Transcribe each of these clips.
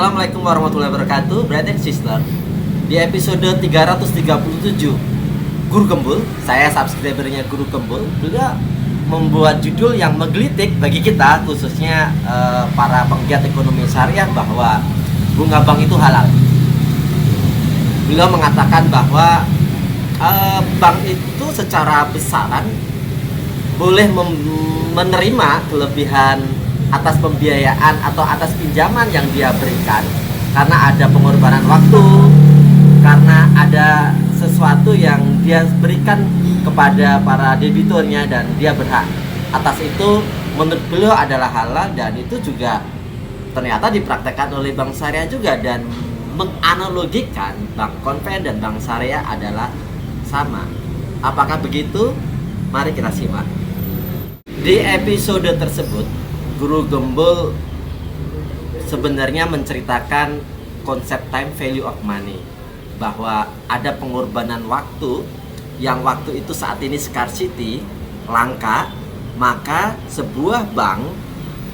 Assalamualaikum warahmatullahi wabarakatuh, brother and sister. Di episode 337 Guru Gembul, saya subscribernya Guru Gembul, juga membuat judul yang menggelitik bagi kita, khususnya para penggiat ekonomi syariah, bahwa bunga bank itu halal. Beliau mengatakan bahwa bank itu secara besaran boleh menerima kelebihan atas pembiayaan atau atas pinjaman yang dia berikan, karena ada pengorbanan waktu, karena ada sesuatu yang dia berikan kepada para debiturnya dan dia berhak atas itu. Menurut beliau adalah halal, dan itu juga ternyata dipraktekkan oleh bank syariah juga, dan menganalogikan bank konven dan bank syariah adalah sama. Apakah begitu? Mari kita simak. Di episode tersebut, Guru Gembul sebenarnya menceritakan konsep time value of money, bahwa ada pengorbanan waktu, yang waktu itu saat ini scarcity, langka, maka sebuah bank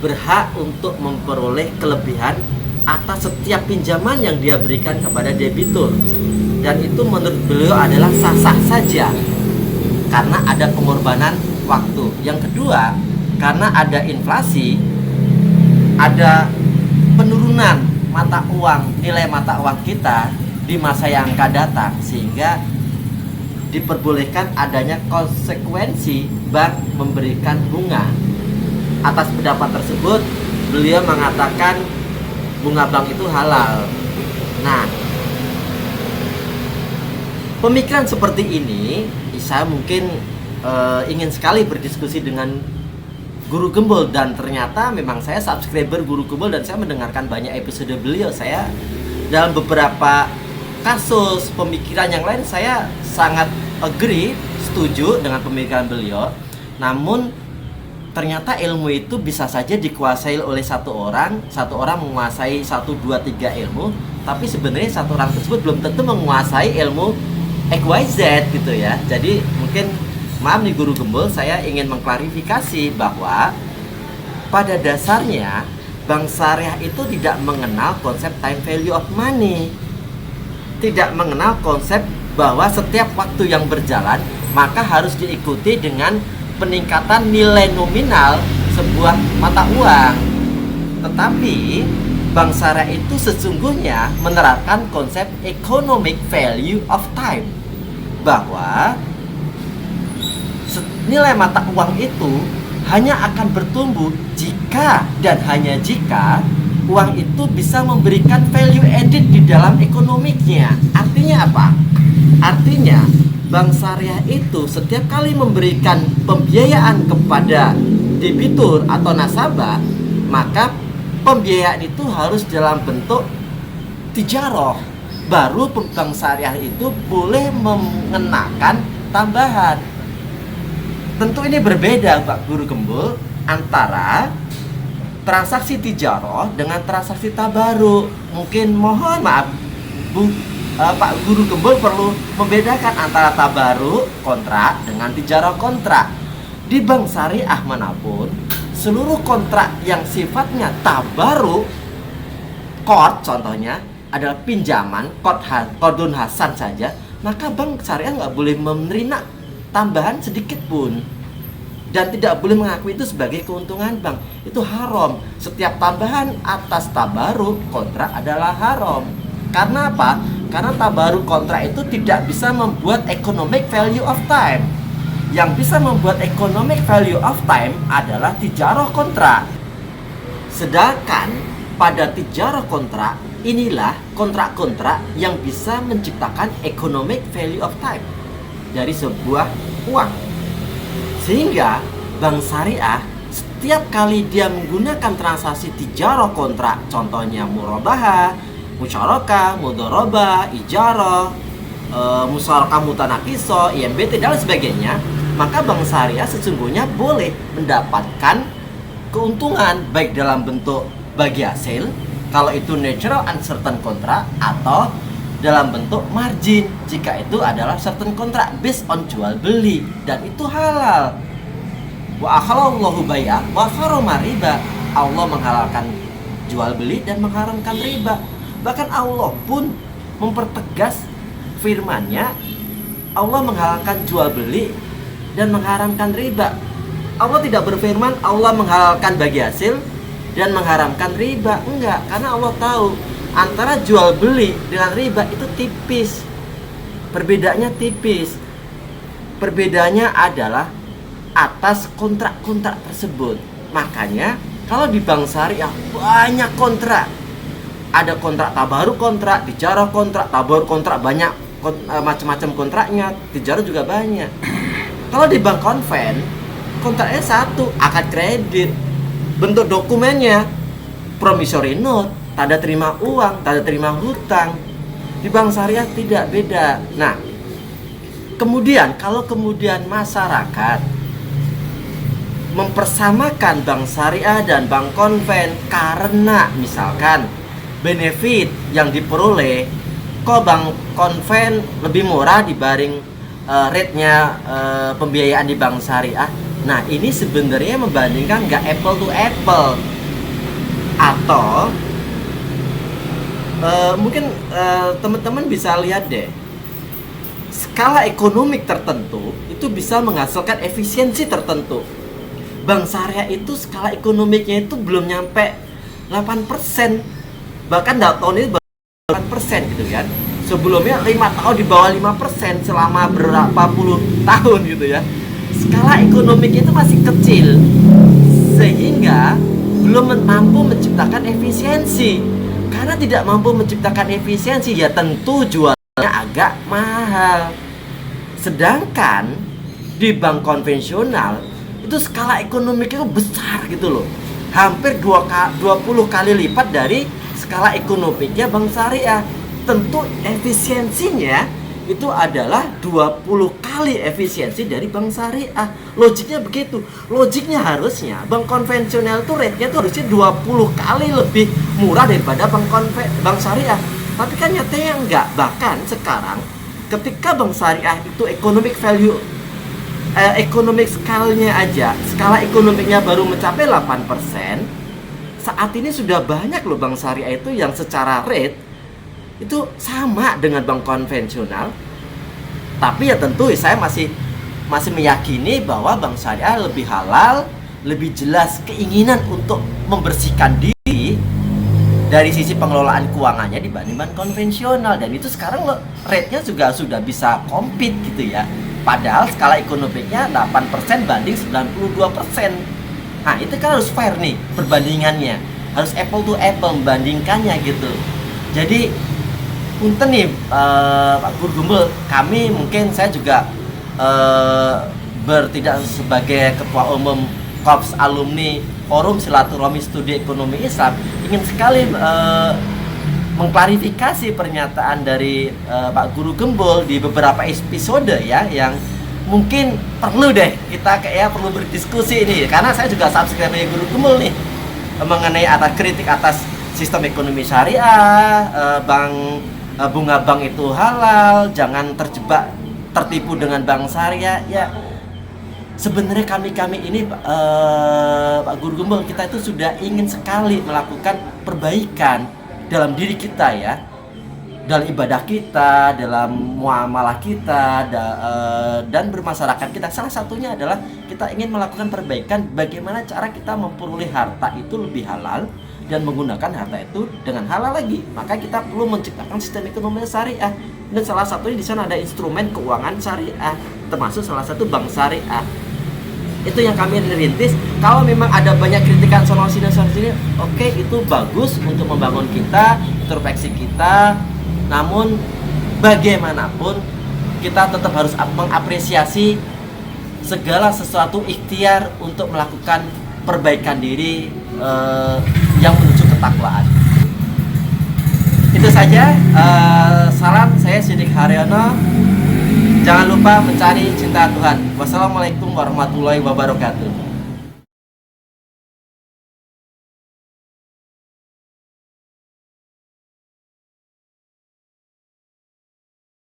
berhak untuk memperoleh kelebihan atas setiap pinjaman yang dia berikan kepada debitur, dan itu menurut beliau adalah sah-sah saja karena ada pengorbanan waktu. Yang kedua, karena ada inflasi, ada penurunan mata uang, nilai mata uang kita di masa yang akan datang, sehingga diperbolehkan adanya konsekuensi bank memberikan bunga. Atas pendapat tersebut, beliau mengatakan bunga bank itu halal. Nah, pemikiran seperti ini, saya mungkin ingin sekali berdiskusi dengan Guru Gembul, dan ternyata memang saya subscriber Guru Gembul dan saya mendengarkan banyak episode beliau. Saya dalam beberapa kasus pemikiran yang lain saya sangat agree, setuju dengan pemikiran beliau. Namun ternyata ilmu itu bisa saja dikuasai oleh satu orang menguasai 1, 2, 3 ilmu, tapi sebenarnya satu orang tersebut belum tentu menguasai ilmu XYZ gitu ya. Jadi mungkin maaf nih Guru Gembul, saya ingin mengklarifikasi bahwa pada dasarnya bank syariah itu tidak mengenal konsep time value of money, tidak mengenal konsep bahwa setiap waktu yang berjalan maka harus diikuti dengan peningkatan nilai nominal sebuah mata uang. Tetapi bank syariah itu sesungguhnya menerapkan konsep economic value of time, bahwa nilai mata uang itu hanya akan bertumbuh jika dan hanya jika uang itu bisa memberikan value added di dalam ekonominya. Artinya apa? Artinya bank syariah itu setiap kali memberikan pembiayaan kepada debitur atau nasabah, maka pembiayaan itu harus dalam bentuk tijaroh. Baru bank syariah itu boleh mengenakan tambahan. Tentu ini berbeda Pak Guru Gembul antara transaksi tijaroh dengan transaksi tabaruk. Mungkin mohon maaf Pak Guru Gembul perlu membedakan antara tabaruk kontrak dengan tijaroh kontrak. Di bank syariah manapun, seluruh kontrak yang sifatnya tabaruk, qard contohnya adalah pinjaman, qardun hasan saja, maka bank syariah nggak boleh menerima tambahan sedikit pun, dan tidak boleh mengakui itu sebagai keuntungan bank. Itu haram. Setiap tambahan atas tabaruk kontrak adalah haram. Karena apa? Karena tabaruk kontrak itu tidak bisa membuat economic value of time. Yang bisa membuat economic value of time adalah tijaroh kontrak. Sedangkan pada tijaroh kontrak, inilah kontrak-kontrak yang bisa menciptakan economic value of time dari sebuah uang. Sehingga bank syariah setiap kali dia menggunakan transaksi tijaroh kontrak, contohnya murabahah, musyarakah, mudharabah, ijarah, musyarakah mutanakiso, IMBT dan sebagainya, maka bank syariah sesungguhnya boleh mendapatkan keuntungan baik dalam bentuk bagi hasil, kalau itu natural uncertain contract, atau dalam bentuk margin jika itu adalah certain contract based on jual beli, dan itu halal. Wa akhalallahu bai'a wa harrama riba. Allah menghalalkan jual beli dan mengharamkan riba. Bahkan Allah pun mempertegas firman-Nya, Allah menghalalkan jual beli dan mengharamkan riba. Allah tidak berfirman Allah menghalalkan bagi hasil dan mengharamkan riba. Enggak, karena Allah tahu antara jual beli dengan riba itu tipis. Perbedaannya tipis. Perbedaannya adalah atas kontrak-kontrak tersebut. Makanya kalau di bank syariah banyak kontrak. Ada kontrak tabaruk kontrak, tijarah kontrak, tabaruk kontrak, banyak macam-macam kontraknya, tijarah juga banyak. Kalau di bank konven, kontraknya satu, akad kredit. Bentuk dokumennya promissory note, tanda terima uang, tanda terima hutang. Di bank syariah tidak beda. Nah, kemudian kalau kemudian masyarakat mempersamakan bank syariah dan bank konven karena misalkan benefit yang diperoleh, kok bank konven lebih murah dibanding rate-nya pembiayaan di bank syariah. Nah, ini sebenarnya membandingkan nggak apple to apple. Atau mungkin teman-teman bisa lihat deh, skala ekonomik tertentu itu bisa menghasilkan efisiensi tertentu. Bank syariah itu skala ekonomiknya itu belum nyampe 8%. Bahkan tahun ini 8% gitu kan. Sebelumnya 5 tahun di bawah 5% selama berapa puluh tahun gitu ya. Skala ekonomik itu masih kecil, sehingga belum mampu menciptakan efisiensi. Karena tidak mampu menciptakan efisiensi, ya tentu jualnya agak mahal. Sedangkan di bank konvensional itu skala ekonomik itu besar gitu loh, hampir 20 kali lipat dari skala ekonomiknya bank syariah. Tentu efisiensinya itu adalah 20 kali efisiensi dari bank syariah. Logiknya begitu. Logiknya harusnya bank konvensional tuh rate-nya tuh harusnya 20 kali lebih murah daripada bank syariah. Tapi kan nyatanya enggak. Bahkan sekarang ketika bank syariah itu economic value economic scale-nya aja, skala ekonomiknya baru mencapai 8%. Saat ini sudah banyak loh bank syariah itu yang secara rate itu sama dengan bank konvensional. Tapi ya tentu saya masih meyakini bahwa bank syariah lebih halal, lebih jelas keinginan untuk membersihkan diri dari sisi pengelolaan keuangannya dibanding bank konvensional. Dan itu sekarang loh rate-nya juga sudah bisa compete gitu ya. Padahal skala ekonomiknya 8% banding 92%. Nah, itu kan harus fair nih perbandingannya. Harus apple to apple membandingkannya gitu. Jadi punten nih Pak Guru Gumbel, kami mungkin saya juga bertindak sebagai ketua umum Korps Alumni Forum Silaturahmi Studi Ekonomi Islam, ingin sekali mengklarifikasi pernyataan dari Pak Guru Gembul di beberapa episode ya, yang mungkin perlu deh kita perlu berdiskusi ini, karena saya juga subscribe Guru Gembul nih mengenai atas kritik atas sistem ekonomi syariah, bunga bank itu halal, jangan tertipu dengan bank syariah. Ya sebenarnya kami ini Pak Guru Gembul, kita itu sudah ingin sekali melakukan perbaikan dalam diri kita ya, dalam ibadah kita, dalam muamalah kita, dan bermasyarakat kita. Salah satunya adalah kita ingin melakukan perbaikan bagaimana cara kita memperoleh harta itu lebih halal dan menggunakan harta itu dengan halal lagi. Maka kita perlu menciptakan sistem ekonomi syariah, dan salah satunya di sana ada instrumen keuangan syariah, termasuk salah satu bank syariah. Itu yang kami rintis. Kalau memang ada banyak kritikan solusi, oke, itu bagus untuk membangun kita, introspeksi kita. Namun bagaimanapun kita tetap harus mengapresiasi segala sesuatu ikhtiar untuk melakukan perbaikan diri yang menuju ketakwaan. Itu saja. Salam, saya Siddiq Haryono. Jangan lupa mencari cinta Tuhan. Wassalamualaikum warahmatullahi wabarakatuh.